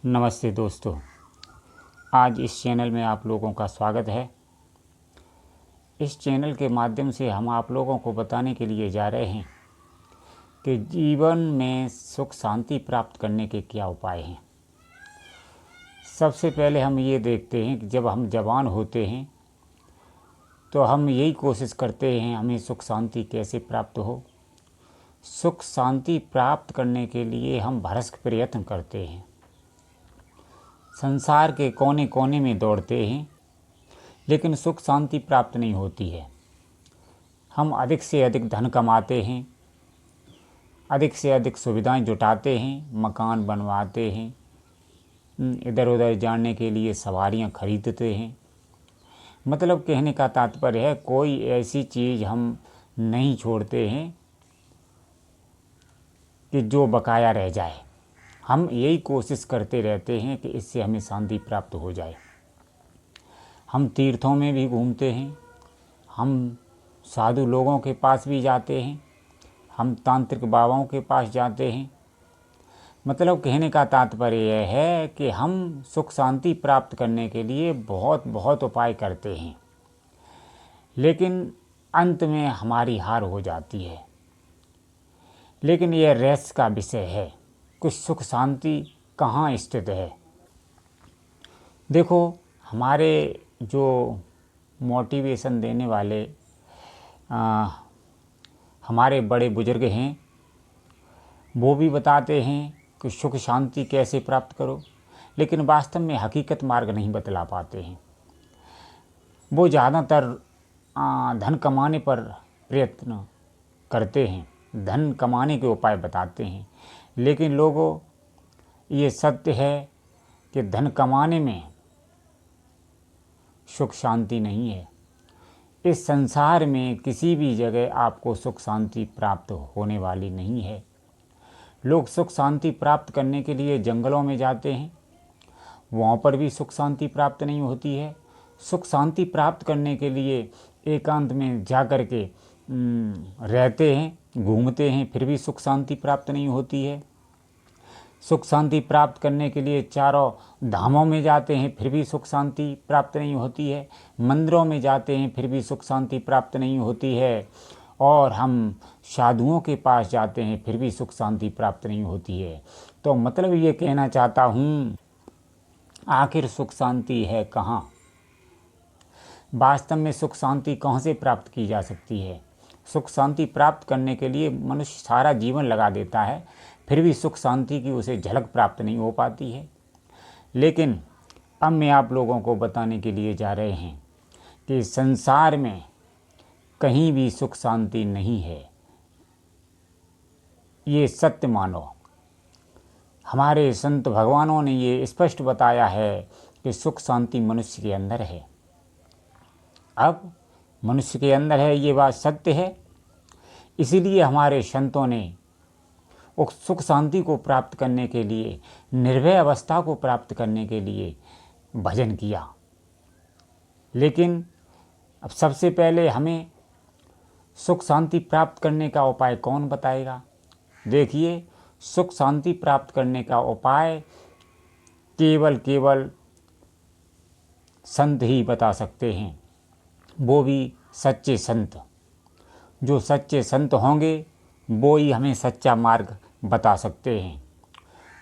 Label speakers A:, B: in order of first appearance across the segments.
A: नमस्ते दोस्तों, आज इस चैनल में आप लोगों का स्वागत है। इस चैनल के माध्यम से हम आप लोगों को बताने के लिए जा रहे हैं कि जीवन में सुख शांति प्राप्त करने के क्या उपाय हैं। सबसे पहले हम ये देखते हैं कि जब हम जवान होते हैं तो हम यही कोशिश करते हैं हमें सुख शांति कैसे प्राप्त हो। सुख शांति प्राप्त करने के लिए हम भरसक प्रयत्न करते हैं, संसार के कोने कोने में दौड़ते हैं, लेकिन सुख शांति प्राप्त नहीं होती है। हम अधिक से अधिक धन कमाते हैं, अधिक से अधिक सुविधाएं जुटाते हैं, मकान बनवाते हैं, इधर उधर जाने के लिए सवारियां खरीदते हैं। मतलब कहने का तात्पर्य है कोई ऐसी चीज़ हम नहीं छोड़ते हैं कि जो बकाया रह जाए। हम यही कोशिश करते रहते हैं कि इससे हमें शांति प्राप्त हो जाए। हम तीर्थों में भी घूमते हैं, हम साधु लोगों के पास भी जाते हैं, हम तांत्रिक बाबाओं के पास जाते हैं। मतलब कहने का तात्पर्य यह है कि हम सुख शांति प्राप्त करने के लिए बहुत बहुत उपाय करते हैं, लेकिन अंत में हमारी हार हो जाती है। लेकिन यह रहस्य का विषय है, कुछ सुख शांति कहाँ स्थित है। देखो, हमारे जो मोटिवेशन देने वाले हमारे बड़े बुजुर्ग हैं, वो भी बताते हैं कि सुख शांति कैसे प्राप्त करो, लेकिन वास्तव में हकीकत मार्ग नहीं बतला पाते हैं। वो ज़्यादातर धन कमाने पर प्रयत्न करते हैं, धन कमाने के उपाय बताते हैं, लेकिन लोगों, ये सत्य है कि धन कमाने में सुख शांति नहीं है। इस संसार में किसी भी जगह आपको सुख शांति प्राप्त होने वाली नहीं है। लोग सुख शांति प्राप्त करने के लिए जंगलों में जाते हैं, वहाँ पर भी सुख शांति प्राप्त नहीं होती है। सुख शांति प्राप्त करने के लिए एकांत में जा कर के रहते हैं, घूमते हैं, फिर भी सुख शांति प्राप्त नहीं होती है। सुख शांति प्राप्त करने के लिए चारों धामों में जाते हैं, फिर भी सुख शांति प्राप्त नहीं होती है। मंदिरों में जाते हैं, फिर भी सुख शांति प्राप्त नहीं होती है। और हम साधुओं के पास जाते हैं, फिर भी सुख शांति प्राप्त नहीं होती है। तो मतलब ये कहना चाहता हूँ, आखिर सुख शांति है कहाँ? वास्तव में सुख शांति कहाँ से प्राप्त की जा सकती है? सुख शांति प्राप्त करने के लिए मनुष्य सारा जीवन लगा देता है, फिर भी सुख शांति की उसे झलक प्राप्त नहीं हो पाती है। लेकिन अब मैं आप लोगों को बताने के लिए जा रहे हैं कि संसार में कहीं भी सुख शांति नहीं है। ये सत्य मानो। हमारे संत भगवानों ने ये स्पष्ट बताया है कि सुख शांति मनुष्य के अंदर है। अब मनुष्य के अंदर है, ये बात सत्य है। इसीलिए हमारे संतों ने उस सुख शांति को प्राप्त करने के लिए, निर्भय अवस्था को प्राप्त करने के लिए भजन किया। लेकिन अब सबसे पहले हमें सुख शांति प्राप्त करने का उपाय कौन बताएगा? देखिए, सुख शांति प्राप्त करने का उपाय केवल संत ही बता सकते हैं, वो भी सच्चे संत। जो सच्चे संत होंगे वो ही हमें सच्चा मार्ग बता सकते हैं।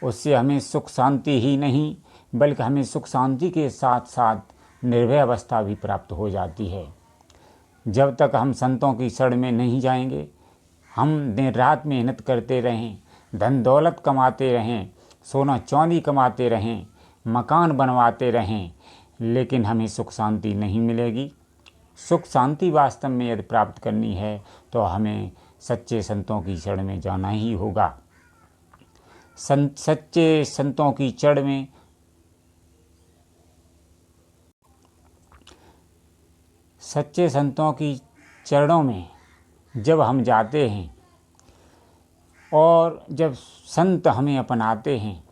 A: उससे हमें सुख शांति ही नहीं, बल्कि हमें सुख शांति के साथ साथ निर्भय अवस्था भी प्राप्त हो जाती है। जब तक हम संतों की शरण में नहीं जाएंगे, हम दिन रात मेहनत करते रहें, धन दौलत कमाते रहें, सोना चांदी कमाते रहें, मकान बनवाते रहें, लेकिन हमें सुख शांति नहीं मिलेगी। सुख शांति वास्तव में यदि प्राप्त करनी है तो हमें सच्चे संतों की शरण में जाना ही होगा। सच्चे संतों की शरण में सच्चे संतों की चरणों में जब हम जाते हैं और जब संत हमें अपनाते हैं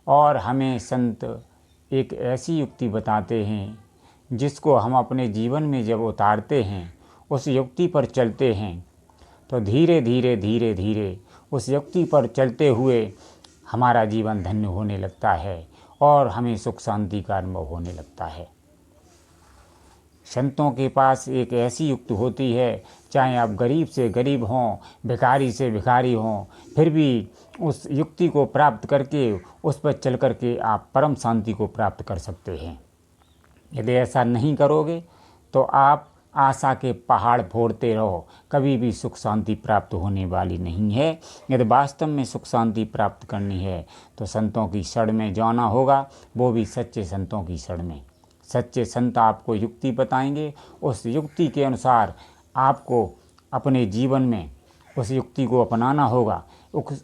A: और हमें संत एक ऐसी युक्ति बताते हैं जिसको हम अपने जीवन में जब उतारते हैं, उस युक्ति पर चलते हैं, तो धीरे धीरे उस युक्ति पर चलते हुए हमारा जीवन धन्य होने लगता है और हमें सुख शांति का अनुभव होने लगता है। संतों के पास एक ऐसी युक्ति होती है, चाहे आप गरीब से गरीब हों, भिखारी से भिखारी हों, फिर भी उस युक्ति को प्राप्त करके उस पर चल करके आप परम शांति को प्राप्त कर सकते हैं। यदि ऐसा नहीं करोगे तो आप आशा के पहाड़ फोड़ते रहो, कभी भी सुख शांति प्राप्त होने वाली नहीं है। यदि वास्तव में सुख शांति प्राप्त करनी है तो संतों की शरण में जाना होगा, वो भी सच्चे संतों की शरण में। सच्चे संत आपको युक्ति बताएंगे, उस युक्ति के अनुसार आपको अपने जीवन में उस युक्ति को अपनाना होगा,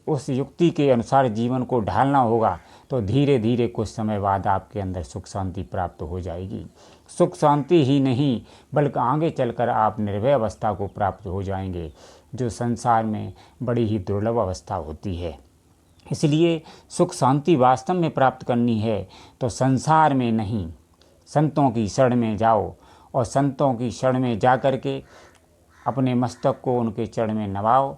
A: उस युक्ति के अनुसार जीवन को ढालना होगा, तो धीरे धीरे कुछ समय बाद आपके अंदर सुख शांति प्राप्त हो जाएगी। सुख शांति ही नहीं बल्कि आगे चलकर आप निर्भय अवस्था को प्राप्त हो जाएंगे, जो संसार में बड़ी ही दुर्लभ अवस्था होती है। इसलिए सुख शांति वास्तव में प्राप्त करनी है तो संसार में नहीं, संतों की शरण में जाओ, और संतों की शरण में जा कर के अपने मस्तक को उनके चरण में नवाओ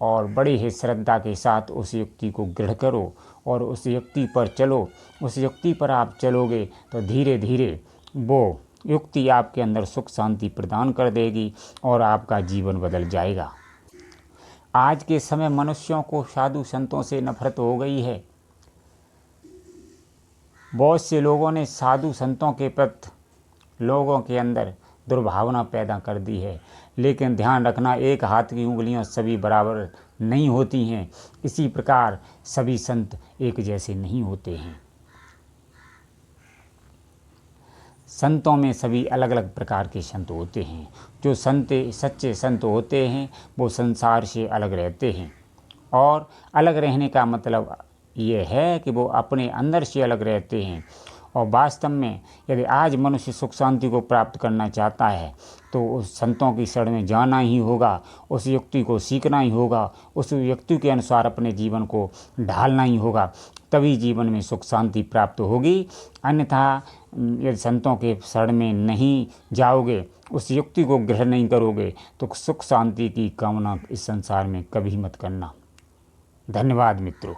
A: और बड़ी ही श्रद्धा के साथ उस युक्ति को गृढ़ करो और उस युक्ति पर चलो। उस युक्ति पर आप चलोगे तो धीरे धीरे वो युक्ति आपके अंदर सुख शांति प्रदान कर देगी और आपका जीवन बदल जाएगा। आज के समय मनुष्यों को साधु संतों से नफरत हो गई है। बहुत से लोगों ने साधु संतों के प्रति लोगों के अंदर दुर्भावना पैदा कर दी है, लेकिन ध्यान रखना, एक हाथ की उंगलियां सभी बराबर नहीं होती हैं। इसी प्रकार सभी संत एक जैसे नहीं होते हैं। संतों में सभी अलग अलग प्रकार के संत होते हैं। जो संत सच्चे संत होते हैं वो संसार से अलग रहते हैं, और अलग रहने का मतलब ये है कि वो अपने अंदर से अलग रहते हैं। और वास्तव में यदि आज मनुष्य सुख शांति को प्राप्त करना चाहता है तो उस संतों की शरण में जाना ही होगा, उस युक्ति को सीखना ही होगा, उस युक्ति के अनुसार अपने जीवन को ढालना ही होगा, तभी जीवन में सुख शांति प्राप्त होगी। अन्यथा यदि संतों के शरण में नहीं जाओगे, उस युक्ति को ग्रहण नहीं करोगे, तो सुख शांति की कामना इस संसार में कभी मत करना। धन्यवाद मित्रों।